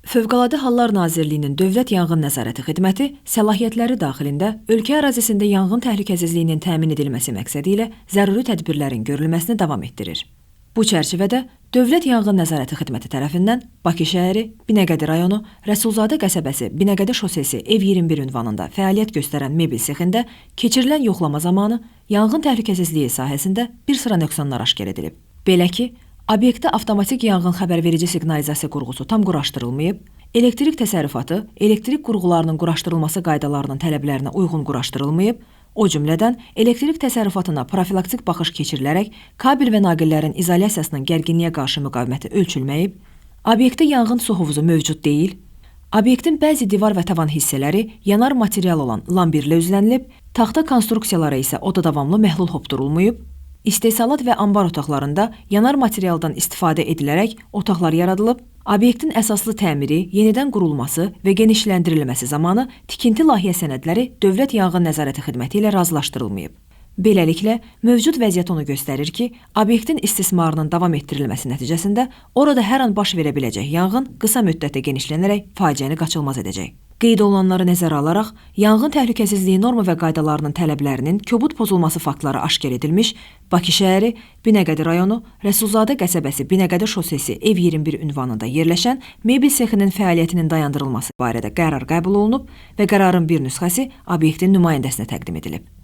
Fövqəladə Hallar Nazirliyinin Dövlət Yanğın Nəzarəti Xidməti səlahiyyətləri daxilində ölkə ərazisində yanğın təhlükəsizliyinin təmin edilməsi məqsədi ilə zəruri tədbirlərin görülməsini davam etdirir. Bu çərçivədə Dövlət Yanğın Nəzarəti Xidməti tərəfindən Bakı şəhəri, Binəqədi rayonu, Rəsulzadə qəsəbəsi, Binəqədi şosesi Ev 21 ünvanında fəaliyyət göstərən mebel sexində keçirilən yoxlama zamanı yanğın təhlükəsizliyi sahəsində bir sıra nöqsanlar aşkar edilib. Belə ki, obyektdə avtomatik yanğın xəbərverici siqnalizasiya qurğusu tam quraşdırılmayıb, elektrik təsərrüfatı, elektrik qurğularının quraşdırılması qaydalarının tələblərinə uyğun quraşdırılmayıb, o cümlədən elektrik təsərrüfatına profilaktik baxış keçirilərək kabel və naqillərin izolyasiyasının gərginliyə qarşı müqaviməti ölçülməyib, obyektdə yanğın su hovuzu mövcud deyil, obyektin bəzi divar və tavan hissələri yanar material olan lambirlə üzlənilib, taxta konstruksiyalara isə oda davamlı məhlul hopdurulmayıb, istehsalat və ambar otaqlarında yanar materialdan istifadə edilərək otaqlar yaradılıb, obyektin əsaslı təmiri, yenidən qurulması və genişləndirilməsi zamanı tikinti layihə sənədləri Dövlət Yanğın Nəzarəti Xidməti ilə razılaşdırılmayıb. Beləliklə, mövcud vəziyyət onu göstərir ki, obyektin istismarının davam etdirilməsi nəticəsində orada hər an baş verə biləcək yanğın qısa müddətdə genişlənərək faciəni qaçılmaz edəcək. Qeyd olunanları nəzərə alaraq, yanğın təhlükəsizliyi norma və qaydalarının tələblərinin kobud pozulması faktları aşkar edilmiş, Bakı şəhəri, Binəqədi rayonu, Rəsulzadə qəsəbəsi, Binəqədi şosesi Ev 21 ünvanında yerləşən mebel sexinin fəaliyyətinin dayandırılması barədə qərar qəbul olunub və qərarın bir nüsxəsi obyektin nümayəndəsinə təqdim edilib.